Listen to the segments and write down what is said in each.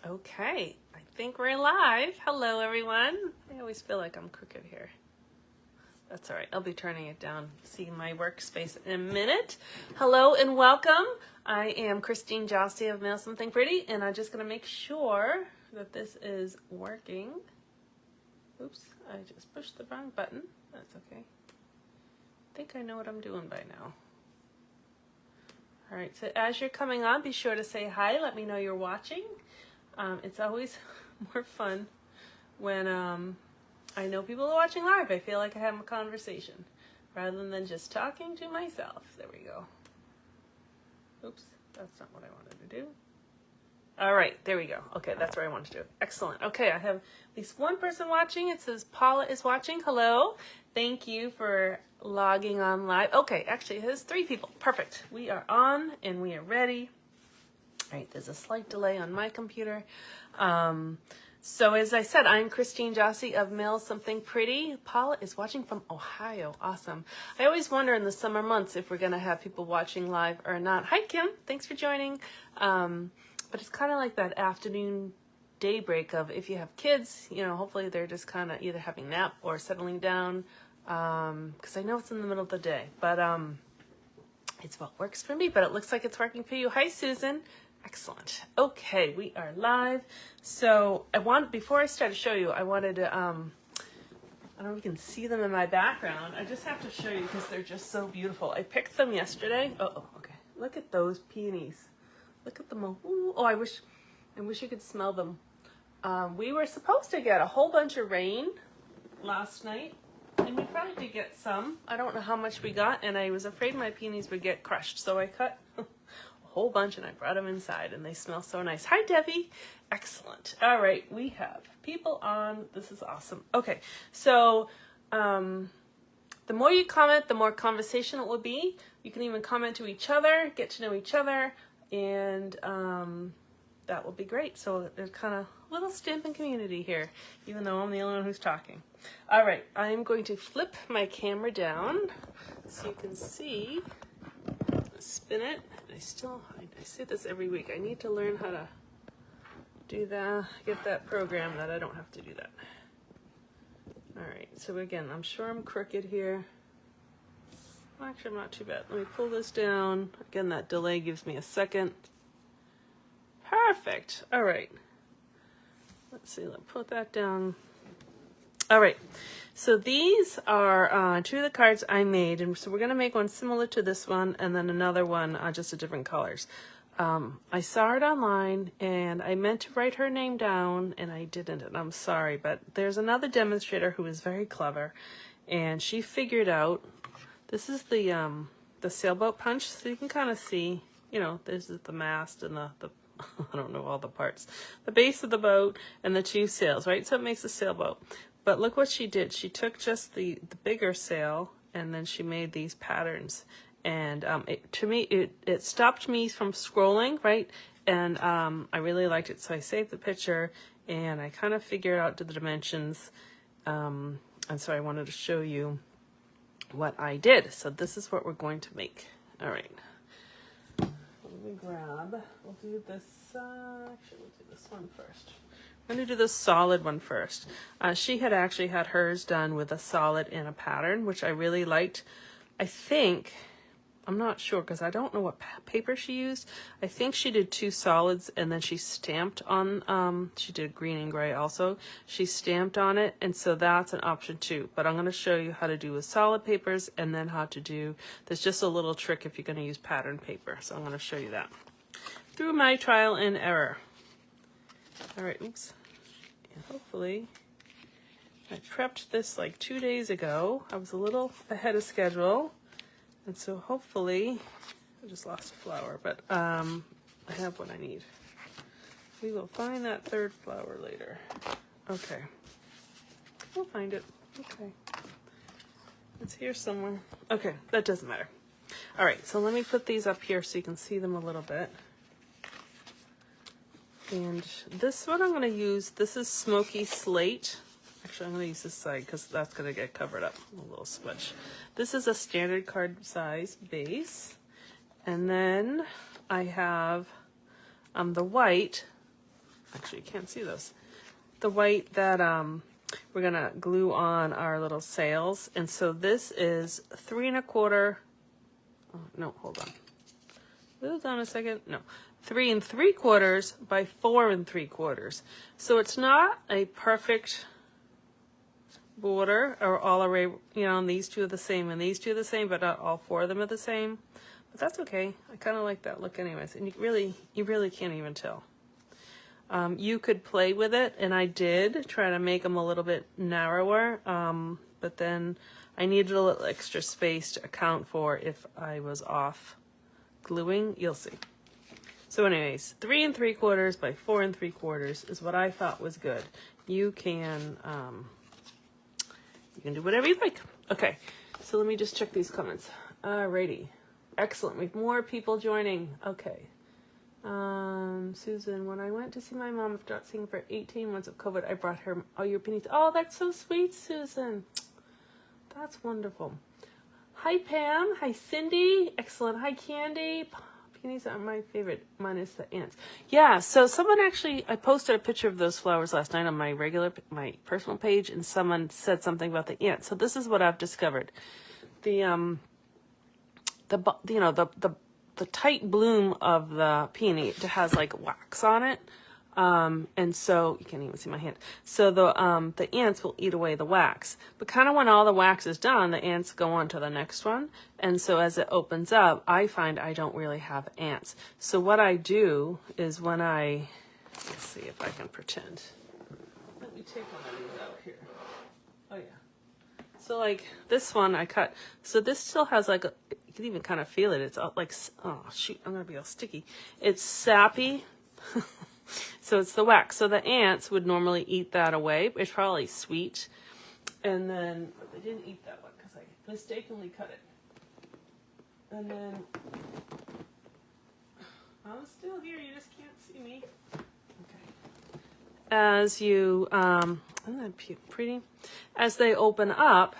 Okay, I think we're live. Hello, everyone. I always feel like I'm crooked here. That's all right. I'll be turning it down. See my workspace in a minute. Hello and welcome. I am Christine Josty of Mail Something Pretty, and I'm just going to make sure that this is working. Oops, I just pushed the wrong button. That's okay. I think I know what I'm doing by now. All right, so as you're coming on, be sure to say hi. Let me know you're watching. It's always more fun when I know people are watching live. I feel like I have a conversation rather than just talking to myself. There we go. Oops, that's not what I wanted to do. All right, there we go. Okay, that's what I wanted to do. Excellent. Okay, I have at least one person watching. It says Paula is watching. Hello. Thank you for logging on live. Okay, actually, it has 3 people. Perfect. We are on and we are ready. All right, there's a slight delay on my computer. So as I said, I'm Christine Josty of Mail Something Pretty. Paula is watching from Ohio. Awesome. I always wonder in the summer months if we're going to have people watching live or not. Hi, Kim. Thanks for joining. But it's kind of like that afternoon daybreak of if you have kids, you know, hopefully they're just kind of either having a nap or settling down. Because I know it's in the middle of the day. But it's what works for me. But it looks like it's working for you. Hi, Susan. Excellent. Okay, we are live. So before I start to show you, I wanted to, I don't know if you can see them in my background. I just have to show you because they're just so beautiful. I picked them yesterday. Oh, okay. Look at those peonies. Look at them. Ooh, oh, I wish you could smell them. We were supposed to get a whole bunch of rain last night, and we probably did get some. I don't know how much we got, and I was afraid my peonies would get crushed, so I cut whole bunch and I brought them inside and they smell so nice. Hi, Debbie. Excellent. All right, we have people on. This is awesome. Okay, so the more you comment, the more conversation it will be. You can even comment to each other, get to know each other, and that will be great. So there's kind of a little stamping community here, even though I'm the only one who's talking. All right, I'm going to flip my camera down so you can see. Spin it. I say this every week. I need to learn how to do that, get that program that I don't have to do that. All right, so again, I'm sure I'm crooked here. Actually, I'm not too bad. Let me pull this down. Again, that delay gives me a second. Perfect. All right. Let's see, let's put that down. All right, so these are 2 of the cards I made, and so we're going to make one similar to this one, and then another one just a different colors. I saw it online, and I meant to write her name down, and I didn't, and I'm sorry, but there's another demonstrator who is very clever, and she figured out, this is the Sailboat Punch, so you can kind of see, you know, this is the mast and the I don't know all the parts, the base of the boat and the 2 sails, right? So it makes a sailboat. But look what she did. She took just the bigger sail and then she made these patterns. And to me, it stopped me from scrolling, right? And I really liked it. So I saved the picture and I kind of figured out the dimensions. And so I wanted to show you what I did. So this is what we're going to make. All right. Let me grab. We'll do this. Actually, we'll do this one first. I'm going to do the solid one first. She had actually had hers done with a solid and a pattern, which I really liked. I think, I'm not sure because I don't know what paper she used. I think she did 2 solids and then she stamped on, she did green and gray also. She stamped on it, and so that's an option too. But I'm going to show you how to do with solid papers and then how to do, there's just a little trick if you're going to use pattern paper. So I'm going to show you that through my trial and error. All right, oops. And hopefully, I prepped this like 2 days ago. I was a little ahead of schedule. And so hopefully, I just lost a flower, but I have what I need. We will find that 3rd flower later. Okay. We'll find it. Okay. It's here somewhere. Okay, that doesn't matter. All right, so let me put these up here so you can see them a little bit. And this one I'm going to use, this is Smoky Slate. Actually, I'm going to use this side because that's going to get covered up, a little smudge. This is a standard card size base. And then I have the white. actually you can't see those. The white that we're gonna glue on our little sails. And so this is 3 1/4. Oh, no, hold on. Hold on a second. No, 3 3/4 by 4 3/4. So it's not a perfect border or all array, you know, and these two are the same and these two are the same, but not all 4 of them are the same. But that's okay. I kind of like that look anyways. And you really can't even tell. You could play with it, and I did try to make them a little bit narrower, but then I needed a little extra space to account for if I was off gluing. You'll see. So anyways, 3 3/4 by 4 3/4 is what I thought was good. You can do whatever you like. Okay, so let me just check these comments. Alrighty, excellent. We have more people joining. Okay. Susan, when I went to see my mom after not seeing her for 18 months of COVID, I brought her all your peonies. Oh, that's so sweet, Susan. That's wonderful. Hi, Pam. Hi, Cindy. Excellent. Hi, Candy. Peonies are my favorite, minus the ants. Yeah, so someone actually, I posted a picture of those flowers last night on my personal page, and someone said something about the ants. So this is what I've discovered. The tight bloom of the peony, it has like wax on it. And so you can't even see my hand. So the ants will eat away the wax, but kind of when all the wax is done, the ants go on to the next one. And so as it opens up, I find I don't really have ants. So what I do is when let's see if I can pretend. Let me take one of these out here. Oh yeah. So like this one I cut. So this still has like you can even kind of feel it. It's all like, oh shoot, I'm gonna be all sticky. It's sappy. So it's the wax. So the ants would normally eat that away. It's probably sweet. And then, but they didn't eat that one because I mistakenly cut it. And then, I'm still here. You just can't see me. Okay. As you, isn't that pretty? As they open up,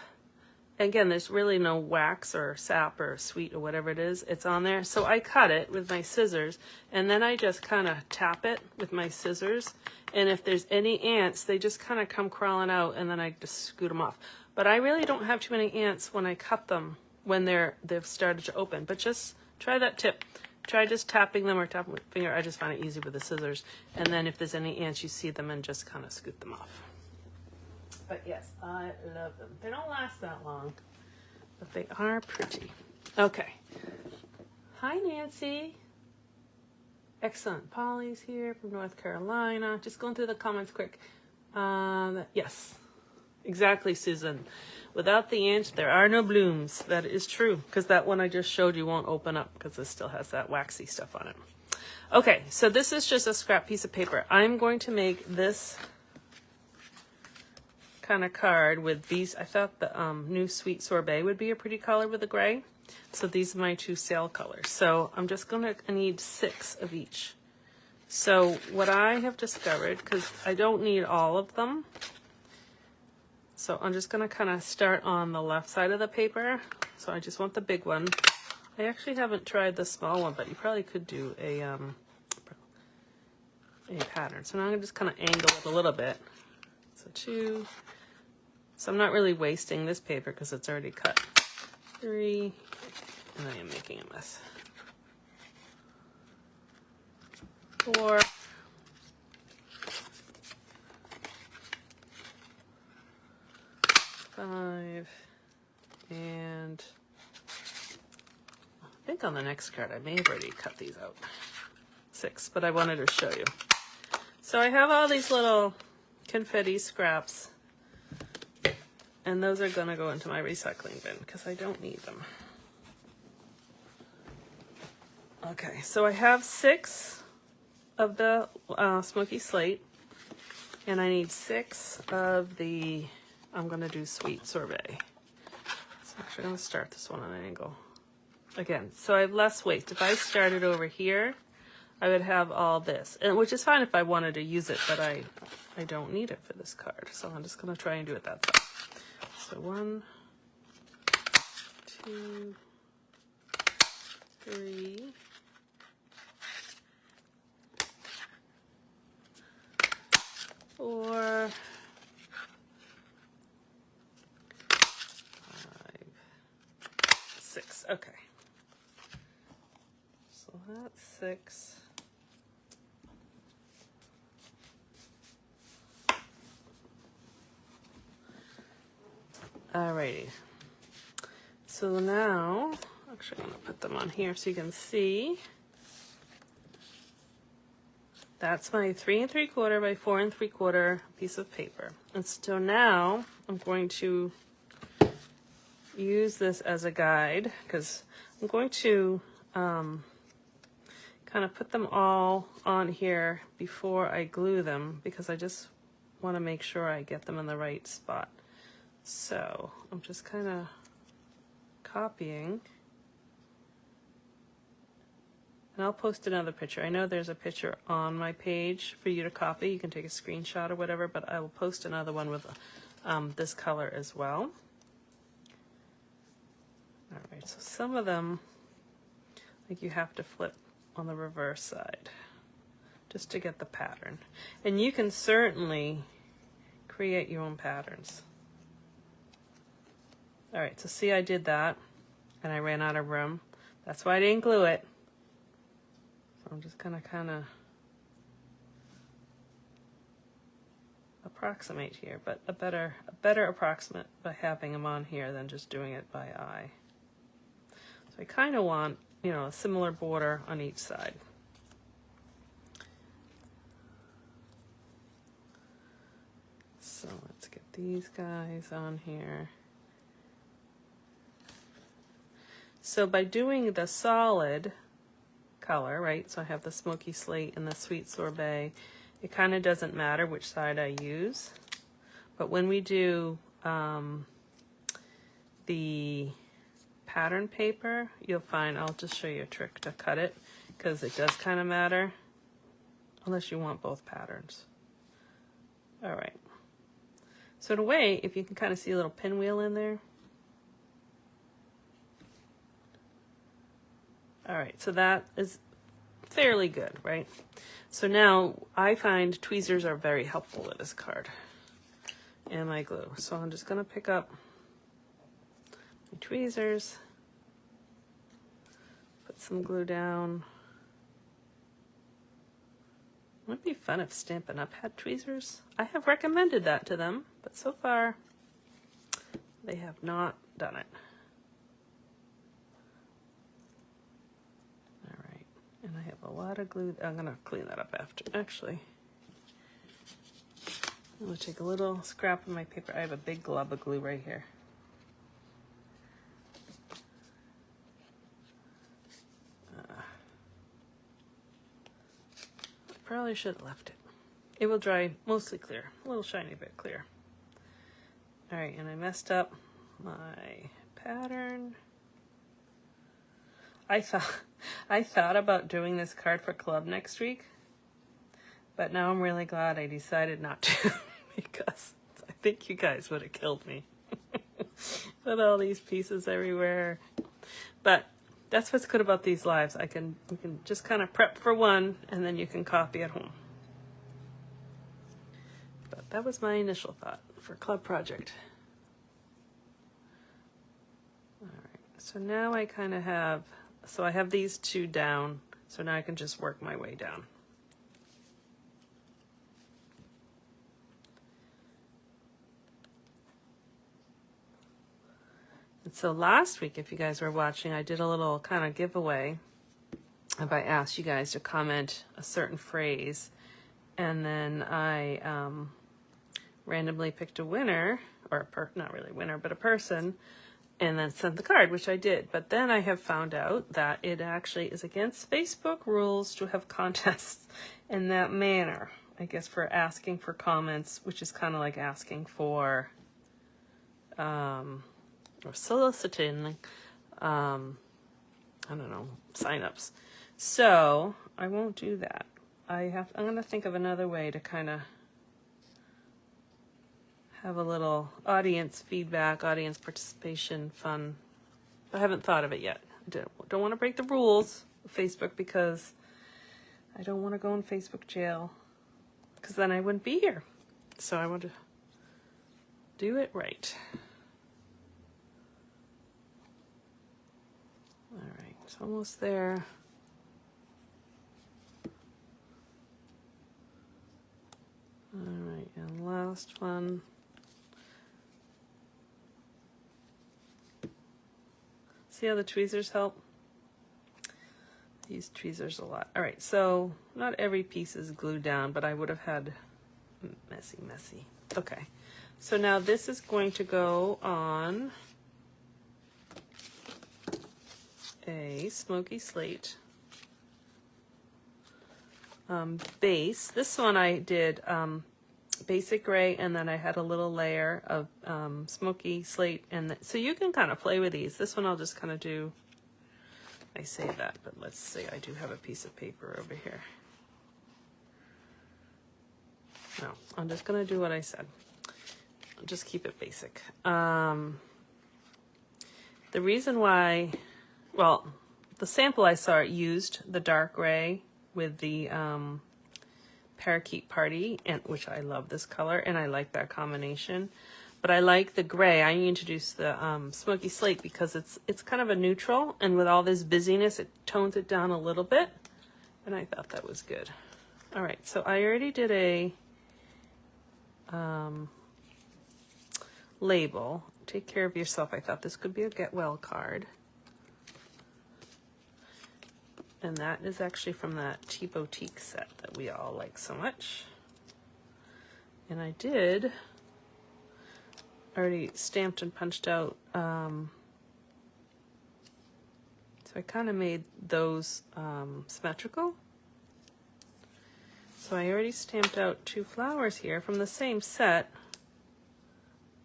again, there's really no wax or sap or sweet or whatever it is. It's on there. So I cut it with my scissors, and then I just kind of tap it with my scissors. And if there's any ants, they just kind of come crawling out, and then I just scoot them off. But I really don't have too many ants when I cut them, when they've started to open. But just try that tip. Try just tapping them or tapping with your finger. I just find it easy with the scissors. And then if there's any ants, you see them and just kind of scoot them off. But yes, I love them. They don't last that long, but they are pretty. Okay. Hi, Nancy. Excellent. Polly's here from North Carolina. Just going through the comments quick. Yes, exactly, Susan. Without the ants, there are no blooms. That is true, because that one I just showed you won't open up because it still has that waxy stuff on it. Okay, so this is just a scrap piece of paper. I'm going to make this kind of card with these. I thought the new Sweet Sorbet would be a pretty color with the gray. So these are my 2 sail colors. So I'm just going to need 6 of each. So what I have discovered, because I don't need all of them, so I'm just going to kind of start on the left side of the paper. So I just want the big one. I actually haven't tried the small one, but you probably could do a pattern. So now I'm going to just kind of angle it a little bit. So 2. So I'm not really wasting this paper because it's already cut. 3, and I am making a mess. 4. 5, and I think on the next card I may have already cut these out. 6, but I wanted to show you. So I have all these little confetti scraps, and those are going to go into my recycling bin because I don't need them. Okay, so I have 6 of the smoky slate, and I need 6 of the, I'm going to do Sweet Sorbet. So actually I'm going to start this one on an angle. Again, so I have less waste. If I started over here, I would have all this, and which is fine if I wanted to use it, but I don't need it for this card. So I'm just going to try and do it that side. So 1, 2, 3, Okay. So that's 6. Alrighty. So now, actually I'm going to put them on here so you can see. That's my 3 3/4 by 4 3/4 piece of paper. And so now I'm going to use this as a guide because I'm going to kind of put them all on here before I glue them because I just want to make sure I get them in the right spot. So I'm just kind of copying. And I'll post another picture. I know there's a picture on my page for you to copy. You can take a screenshot or whatever, but I will post another one with this color as well. All right, so some of them, like you have to flip on the reverse side just to get the pattern. And you can certainly create your own patterns. All right, so see I did that and I ran out of room. That's why I didn't glue it. So I'm just gonna kind of approximate here, but a better approximate by having them on here than just doing it by eye. So I kind of want, you know, a similar border on each side. So let's get these guys on here. So by doing the solid color, right, so I have the smoky slate and the sweet sorbet, it kind of doesn't matter which side I use. But when we do the pattern paper, you'll find, I'll just show you a trick to cut it because it does kind of matter unless you want both patterns. All right. So in a way, if you can kind of see a little pinwheel in there. All right, so that is fairly good, right? So now I find tweezers are very helpful with this card and my glue. So I'm just gonna pick up my tweezers, put some glue down. It would be fun if Stampin' Up! Had tweezers. I have recommended that to them, but so far they have not done it. And I have a lot of glue. I'm going to clean that up after. Actually, I'm going to take a little scrap of my paper. I have a big glob of glue right here. Probably should have left it. It will dry mostly clear. A little shiny bit clear. All right, and I messed up my pattern. I thought about doing this card for club next week, but now I'm really glad I decided not to because I think you guys would have killed me with all these pieces everywhere. But that's what's good about these lives. We can just kind of prep for one and then you can copy at home. But that was my initial thought for club project. All right, so now I kind of have. So I have these two down, so now I can just work my way down. And so last week, if you guys were watching, I did a little kind of giveaway. If I asked you guys to comment a certain phrase, and then I randomly picked a winner, or not really a winner, but a person, and then sent the card, which I did. But then I have found out that it actually is against Facebook rules to have contests in that manner. I guess for asking for comments, which is kind of like asking for, or soliciting, I don't know, signups. So I won't do that. I'm going to think of another way to kind of have a little audience feedback, audience participation, fun. I haven't thought of it yet. I don't want to break the rules of Facebook because I don't want to go in Facebook jail because then I wouldn't be here. So I want to do it right. It's almost there. All right, and last one. See how the tweezers help? These tweezers a lot. All right, so not every piece is glued down, but I would have had messy. Okay, so now this is going to go on a smoky slate base. This one I did basic gray, and then I had a little layer of smoky slate, and so you can kind of play with these. This one I'll just kind of do, I say that, but let's see, I do have a piece of paper over here. No, I'm just gonna do what I said. I'll just keep it basic. The reason why, well, the sample I saw used the dark gray with the Parakeet Party, and which I love this color, and I like that combination. But I like the gray. I introduced the smoky slate because it's kind of a neutral, and with all this busyness, it tones it down a little bit, and I thought that was good. All right, so I already did a label. Take care of yourself. I thought this could be a get well card. And that is actually from that Tea Boutique set that we all like so much. And I did already stamped and punched out. So I kind of made those symmetrical. So I already stamped out 2 flowers here from the same set,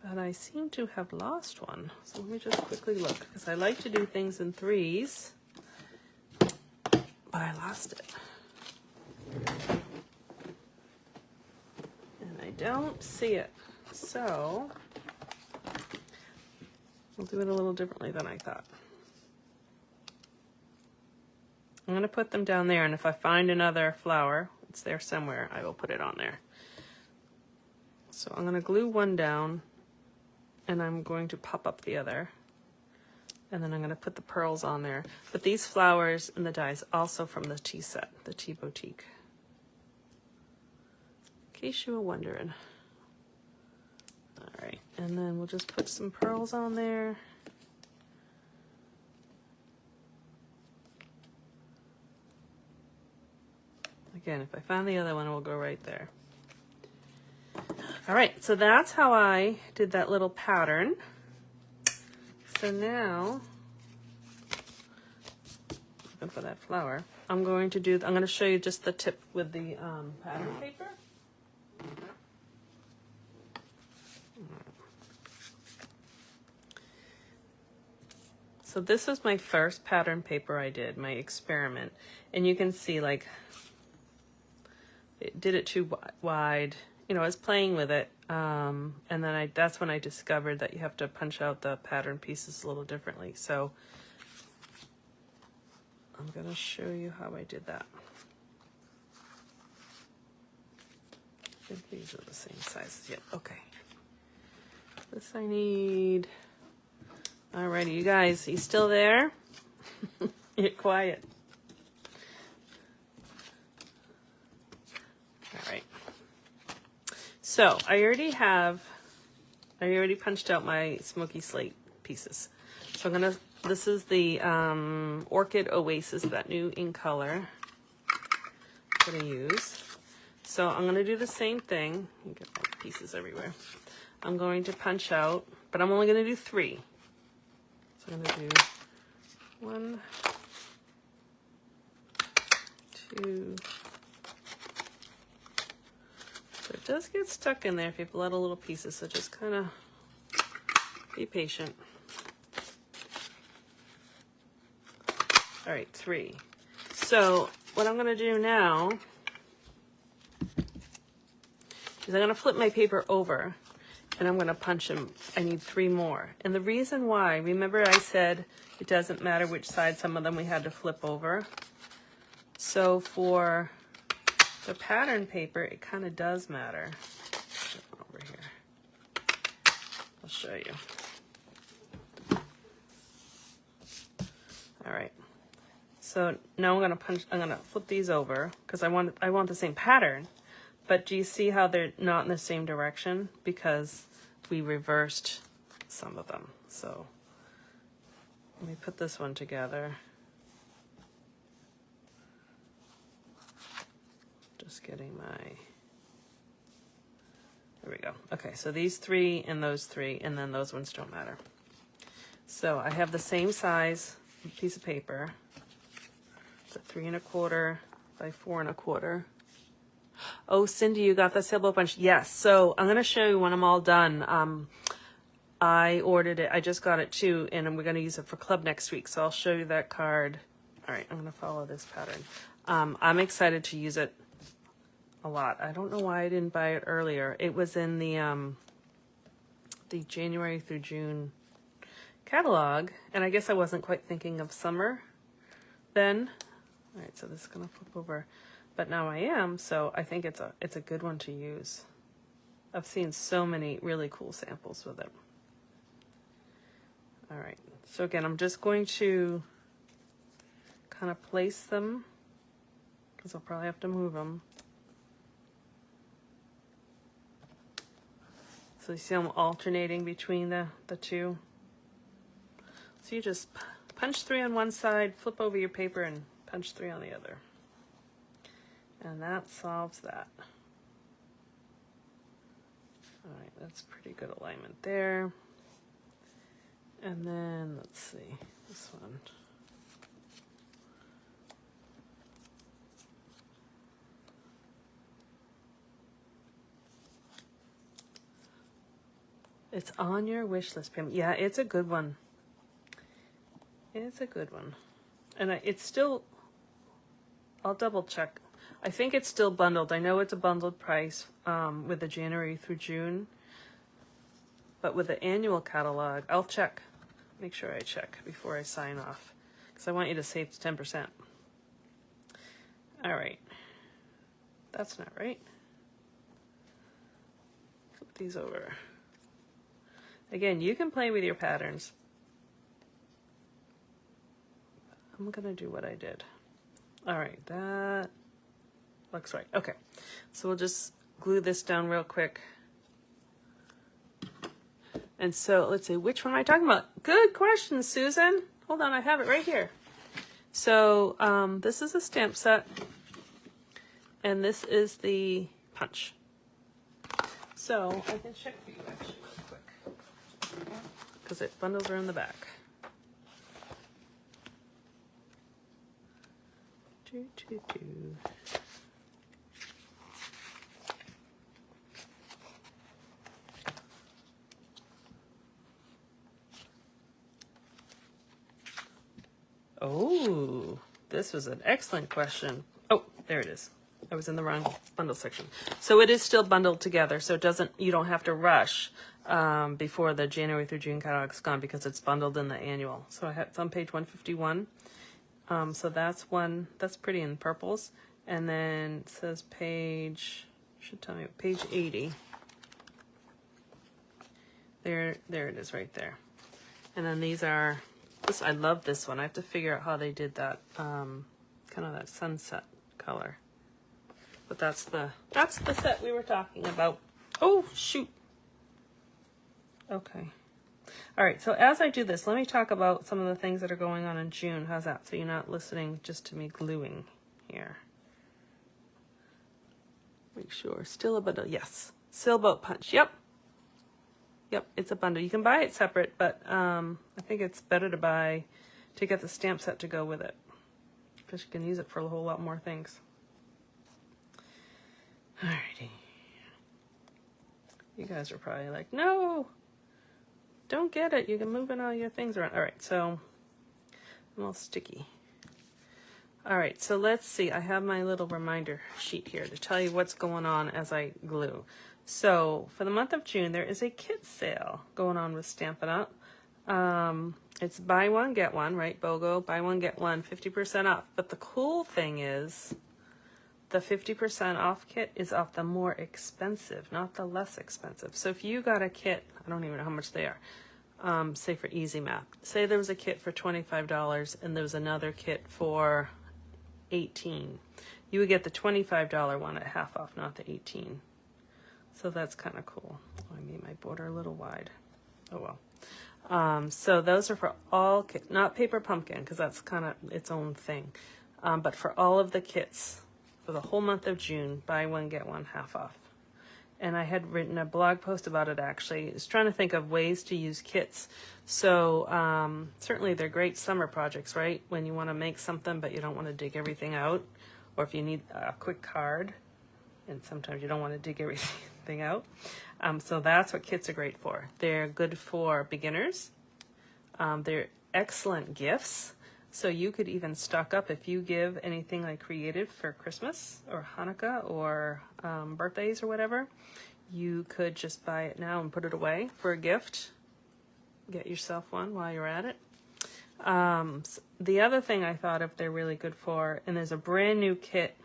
but I seem to have lost one. So let me just quickly look, because I like to do things in 3s. But I lost it. And I don't see it. So we'll do it a little differently than I thought. I'm going to put them down there, and if I find another flower, it's there somewhere, I will put it on there. So I'm going to glue one down, and I'm going to pop up the other. And then I'm going to put the pearls on there. But these flowers and the dies also from the tea set, the Tea Boutique. In case you were wondering. All right, and then we'll just put some pearls on there. Again, if I find the other one, it will go right there. All right, so that's how I did that little pattern. So now, looking for that flower, I'm going to show you just the tip with the pattern paper. So this was my first pattern paper I did, my experiment. And you can see, like, it did it too wide. You know, I was playing with it, and then that's when I discovered that you have to punch out the pattern pieces a little differently. So I'm going to show you how I did that. I think these are the same sizes. Yep, okay. This I need. Alrighty, you guys, you still there? Get quiet. All right. So I already punched out my smoky slate pieces. So this is the Orchid Oasis, that new ink color I'm gonna use. So I'm gonna do the same thing. You get my pieces everywhere. I'm going to punch out, but I'm only gonna do 3. So I'm gonna do 1, 2. So it does get stuck in there if you pull out a little pieces, so just kind of be patient. All right, 3. So what I'm gonna do now is I'm gonna flip my paper over and I'm gonna punch them. I need 3 more. And the reason why, remember I said it doesn't matter which side, some of them we had to flip over. So for the pattern paper, it kind of does matter. Over here, I'll show you. All right, So now I'm gonna flip these over because I want the same pattern. But do you see how they're not in the same direction? Because we reversed some of them. So let me put this one together. Just getting my, there we go. Okay, so these three and those three, and then those ones don't matter. So I have the same size piece of paper. It's a 3 1/4 by 4 1/4. Oh, Cindy, you got the Sailboat Punch. Yes. So I'm going to show you when I'm all done. I ordered it. I just got it too, and we're going to use it for club next week. So I'll show you that card. All right, I'm going to follow this pattern. I'm excited to use it a lot. I don't know why I didn't buy it earlier. It was in the January through June catalog, and I guess I wasn't quite thinking of summer then. All right, so this is going to flip over. But now I am, so I think it's a good one to use. I've seen so many really cool samples with it. All right, so again, I'm just going to kind of place them because I'll probably have to move them. So you see I'm alternating between the two. So you just punch 3 on one side, flip over your paper, and punch 3 on the other. And that solves that. All right, that's pretty good alignment there. And then, let's see, this one. It's on your wish list, Pam. Yeah, it's a good one. It's a good one. And it's still, I'll double check. I think it's still bundled. I know it's a bundled price with the January through June. But with the annual catalog, I'll check. Make sure I check before I sign off. Because I want you to save 10%. All right. That's not right. Flip these over. Again, you can play with your patterns. I'm going to do what I did. All right, that looks right. Okay, so we'll just glue this down real quick. And so let's see, which one am I talking about? Good question, Susan. Hold on, I have it right here. So this is a stamp set, and this is the punch. So I can check for you actually real quick, because it bundles around the back. Oh, this was an excellent question. Oh, there it is. I was in the wrong bundle section. So it is still bundled together, so it doesn't, you don't have to rush before the January through June catalog's gone because it's bundled in the annual. So it's on page 151. So that's one, that's pretty in purples. And then it says page, should tell me, page 80. There it is right there. And then these are, this, I love this one. I have to figure out how they did that, kind of that sunset color. But that's the set we were talking about. Oh, shoot. Okay. All right, so as I do this, let me talk about some of the things that are going on in June. How's that? So you're not listening just to me gluing here. Make sure. Still a bundle. Yes. Sailboat Punch. Yep. Yep, it's a bundle. You can buy it separate, but I think it's better to get the stamp set to go with it, because you can use it for a whole lot more things. Alrighty. You guys are probably like, no, don't get it. You can move all your things around. All right, so I'm all sticky. All right, so let's see. I have my little reminder sheet here to tell you what's going on as I glue. So for the month of June, there is a kit sale going on with Stampin' Up. It's buy one, get one, right? BOGO, buy one, get one, 50% off. But the cool thing is the 50% off kit is off the more expensive, not the less expensive. So if you got a kit, I don't even know how much they are, say for easy math, say there was a kit for $25 and there was another kit for $18. You would get the $25 one at half off, not the $18. So that's kind of cool. Oh, I made my border a little wide. Oh well. So those are for all kits, not Paper Pumpkin, because that's kind of its own thing. But for all of the kits for the whole month of June, buy one, get one half off. And I had written a blog post about it actually. I was trying to think of ways to use kits. So certainly they're great summer projects, right? When you want to make something but you don't want to dig everything out. Or if you need a quick card, and sometimes you don't want to dig everything out. So that's what kits are great for. They're good for beginners. They're excellent gifts. So you could even stock up if you give anything like creative for Christmas or Hanukkah or birthdays or whatever. You could just buy it now and put it away for a gift. Get yourself one while you're at it. The other thing I thought of they're really good for, and there's a brand new kit.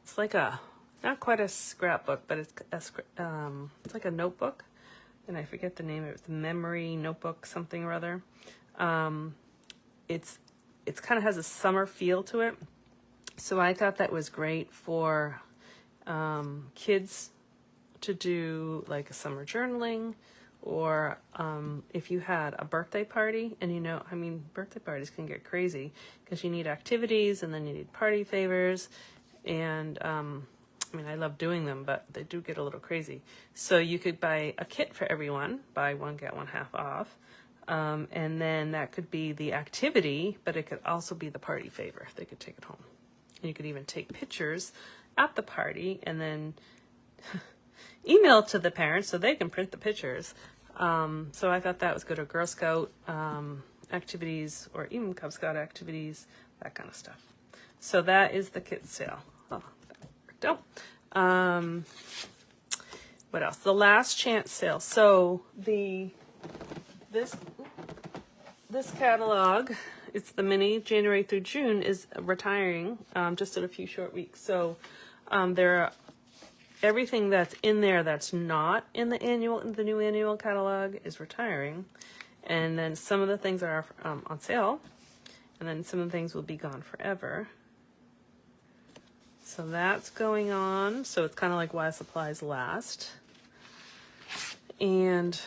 It's like not quite a scrapbook, but it's like a notebook. And I forget the name of it. It's a memory notebook, something or other. It's kind of has a summer feel to it. So I thought that was great for kids to do like a summer journaling, or if you had a birthday party, and birthday parties can get crazy because you need activities and then you need party favors. And I love doing them, but they do get a little crazy. So you could buy a kit for everyone, buy one, get one half off. And then that could be the activity, but it could also be the party favor. They could take it home. And you could even take pictures at the party and then email it to the parents so they can print the pictures. So I thought that was good. Or Girl Scout activities, or even Cub Scout activities, that kind of stuff. So that is the kit sale. Oh, that worked out. What else? The last chance sale. So this catalog, it's the mini January through June, is retiring just in a few short weeks. So everything that's in there that's not in the new annual catalog is retiring, and then some of the things are on sale, and then some of the things will be gone forever. So that's going on. So it's kind of like why supplies last. And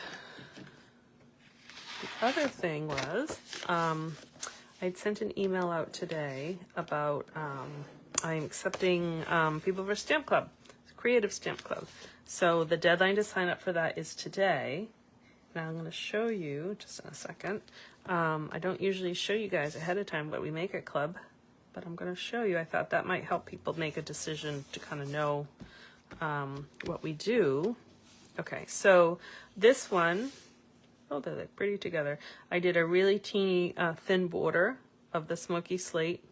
the other thing was, I'd sent an email out today about I'm accepting people for Stamp Club, Creative Stamp Club. So the deadline to sign up for that is today. Now I'm going to show you just in a second. I don't usually show you guys ahead of time what we make at Club, but I'm going to show you. I thought that might help people make a decision to kind of know what we do. Okay, so this one, oh, they're like pretty together. I did a really teeny thin border of the smoky slate,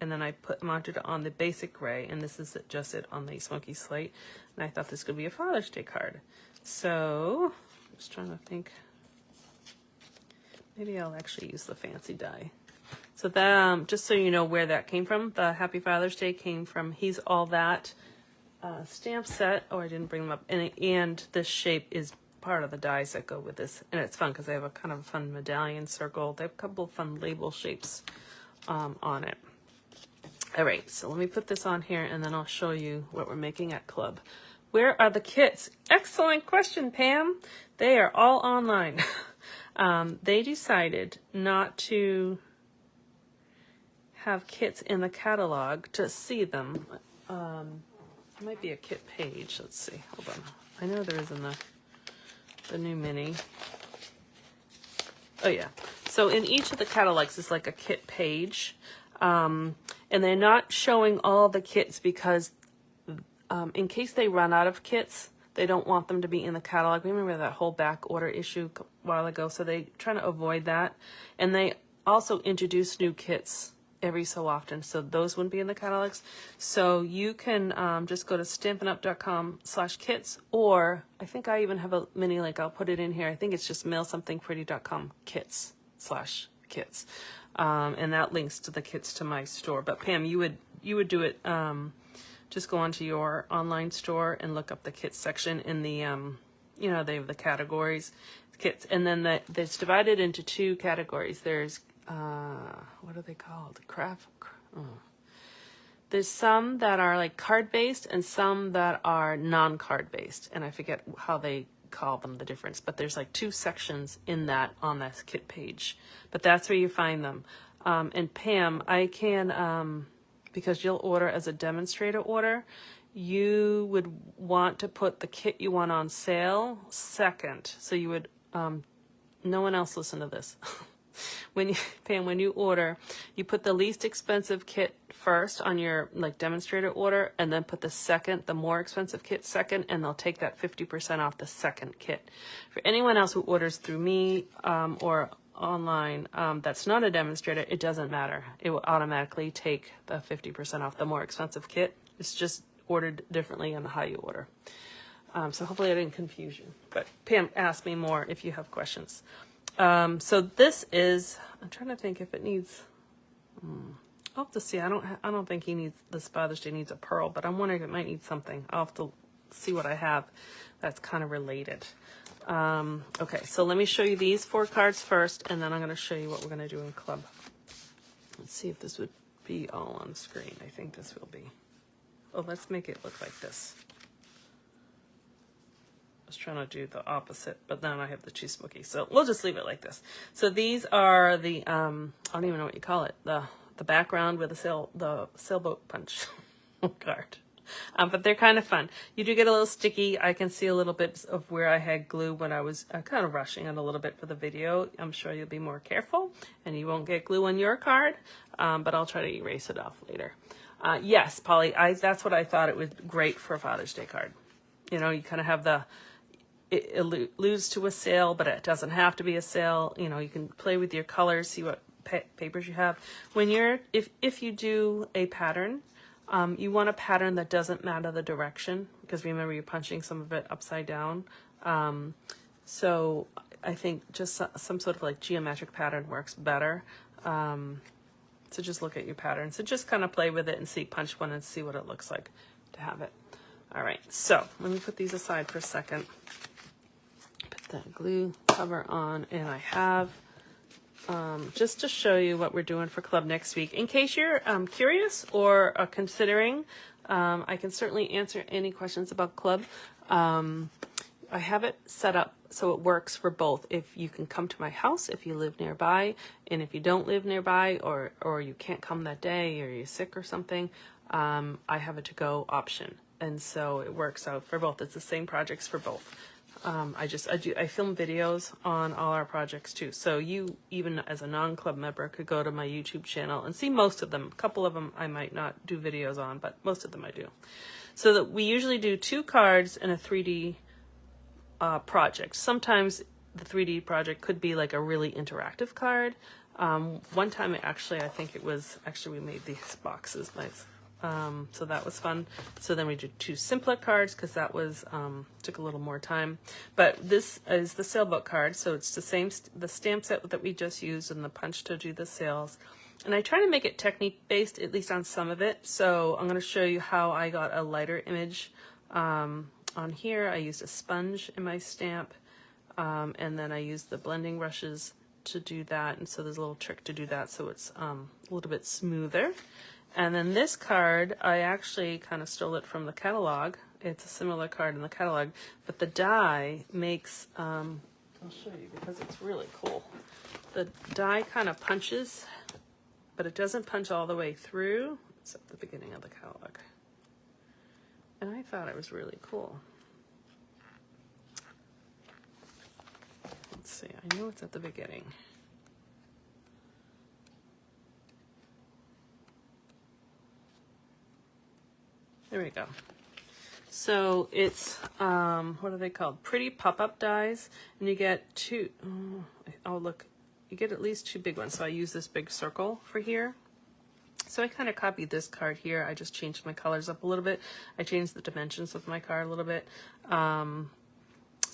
and then I mounted it on the basic gray, and this is just it on the smoky slate. And I thought this could be a Father's Day card. So, just trying to think. Maybe I'll actually use the fancy die. So that, just so you know where that came from, the Happy Father's Day came from He's All That stamp set. Oh, I didn't bring them up. And this shape is part of the dies that go with this. And it's fun because they have a kind of fun medallion circle. They have a couple of fun label shapes on it. All right, so let me put this on here and then I'll show you what we're making at Club. Where are the kits? Excellent question, Pam. They are all online. They decided not to have kits in the catalog to see them. There might be a kit page. Let's see. Hold on. I know there is in the new mini. Oh yeah. So in each of the catalogs is like a kit page. And they're not showing all the kits because in case they run out of kits, they don't want them to be in the catalog. Remember that whole back order issue a while ago? So they're trying to avoid that. And they also introduce new kits every so often, so those wouldn't be in the catalogs. So you can just go to stampinup.com/kits, or I think I even have a mini link. I'll put it in here. I think it's just mailsomethingpretty.com kits/kits, and that links to the kits to my store. But Pam, you would do it. Just go onto your online store and look up the kits section in the you know, they have the categories, kits, and then it's divided into two categories. There's, what are they called? There's some that are like card-based and some that are non-card-based, and I forget how they call them, the difference, but there's like two sections in that on this kit page, but that's where you find them. And Pam, I can, because you'll order as a demonstrator order, you would want to put the kit you want on sale second. So you would, no one else listen to this. Pam, when you order, you put the least expensive kit first on your like demonstrator order, and then put the more expensive kit second, and they'll take that 50% off the second kit. For anyone else who orders through me or online that's not a demonstrator, it doesn't matter. It will automatically take the 50% off the more expensive kit. It's just ordered differently on how you order. So hopefully I didn't confuse you. But Pam, ask me more if you have questions. So this is, I'm trying to think if it needs, I'll have to see. I don't think this Father's Day needs a pearl, but I'm wondering if it might need something. I'll have to see what I have that's kind of related. Okay, so let me show you these 4 cards first, and then I'm going to show you what we're going to do in club. Let's see if this would be all on screen. I think this will be. Oh, let's make it look like this. I was trying to do the opposite, but then I have the too smoky. So we'll just leave it like this. So these are the, I don't even know what you call it, the background with the Sailboat Punch card. But they're kind of fun. You do get a little sticky. I can see a little bit of where I had glue when I was kind of rushing it a little bit for the video. I'm sure you'll be more careful and you won't get glue on your card, but I'll try to erase it off later. Yes, Polly, that's what I thought. It was great for a Father's Day card. You know, you kind of have it alludes to a sale, but it doesn't have to be a sale. You know, you can play with your colors, see what papers you have. When if you do a pattern, you want a pattern that doesn't matter the direction, because remember you're punching some of it upside down. So I think just some sort of like geometric pattern works better. So just look at your pattern. So just kind of play with it and punch one and see what it looks like to have it. All right, so let me put these aside for a second. Put that glue cover on, and I have, just to show you what we're doing for club next week. In case you're curious or considering, I can certainly answer any questions about club. I have it set up so it works for both. If you can come to my house, if you live nearby, and if you don't live nearby, or you can't come that day, or you're sick or something, I have a to-go option. And so it works out for both. It's the same projects for both. I film videos on all our projects too. So you, even as a non-club member, could go to my YouTube channel and see most of them. A couple of them I might not do videos on, but most of them I do. So that we usually do 2 cards and a 3D project. Sometimes the 3D project could be like a really interactive card. One time I think it was, we made these boxes nice. So that was fun. So then we did 2 simpler cards because that was took a little more time. But this is the sailboat card, so it's the same the stamp set that we just used and the punch to do the sails. And I try to make it technique based, at least on some of it. So I'm going to show you how I got a lighter image on here. I used a sponge in my stamp, and then I used the blending brushes to do that. And so there's a little trick to do that so it's a little bit smoother. And then this card, I actually kind of stole it from the catalog. It's a similar card in the catalog, but the die makes, I'll show you because it's really cool. The die kind of punches, but it doesn't punch all the way through. It's at the beginning of the catalog. And I thought it was really cool. Let's see, I know it's at the beginning. There we go. So it's, what are they called? Pretty pop-up dies. And you get 2, oh look, you get at least 2 big ones. So I use this big circle for here. So I kind of copied this card here. I just changed my colors up a little bit. I changed the dimensions of my card a little bit.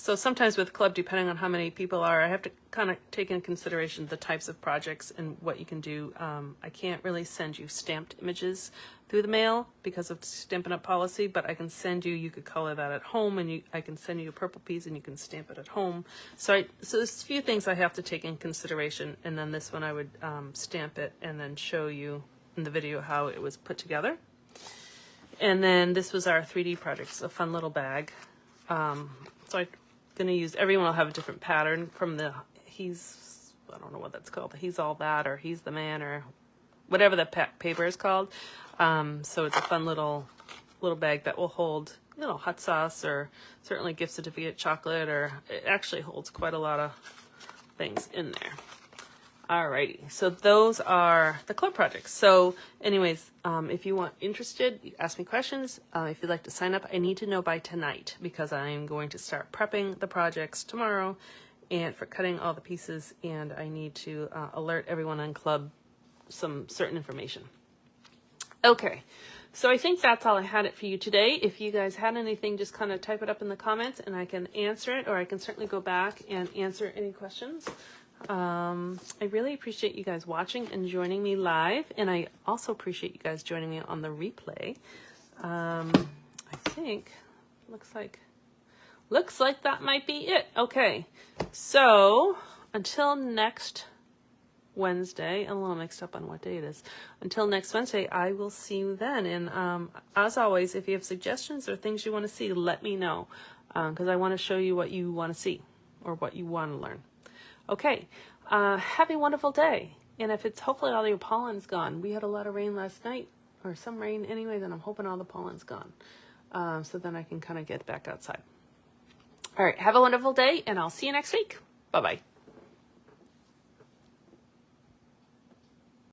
So sometimes with club, depending on how many people are, I have to kind of take into consideration the types of projects and what you can do. I can't really send you stamped images through the mail because of Stampin' Up! Policy, but I can send you could color that at home, and I can send you a purple piece and you can stamp it at home. So there's a few things I have to take in consideration, and then this one I would stamp it and then show you in the video how it was put together. And then this was our 3D project. It's a fun little bag. So I'm going to use, everyone will have a different pattern from the, I don't know what that's called, He's All That, or He's the Man, or whatever the paper is called. So it's a fun little bag that will hold, hot sauce, or certainly gift certificate, chocolate, or it actually holds quite a lot of things in there. Alrighty, so those are the club projects. So anyways, if you want interested, ask me questions. If you'd like to sign up, I need to know by tonight because I'm going to start prepping the projects tomorrow and for cutting all the pieces, and I need to alert everyone on club some certain information. Okay, so I think that's all I had it for you today. If you guys had anything, just kind of type it up in the comments and I can answer it, or I can certainly go back and answer any questions. I really appreciate you guys watching and joining me live, and I also appreciate you guys joining me on the replay. I think looks like that might be it. Okay, so until next Wednesday, I'm a little mixed up on what day it is. Until next Wednesday, I will see you then. And as always, if you have suggestions or things you want to see, let me know, because I want to show you what you want to see or what you want to learn. Okay, have a wonderful day. And if it's hopefully all your pollen's gone. We had a lot of rain last night, or some rain anyway, then I'm hoping all the pollen's gone. So then I can kind of get back outside. All right, have a wonderful day, and I'll see you next week. Bye-bye.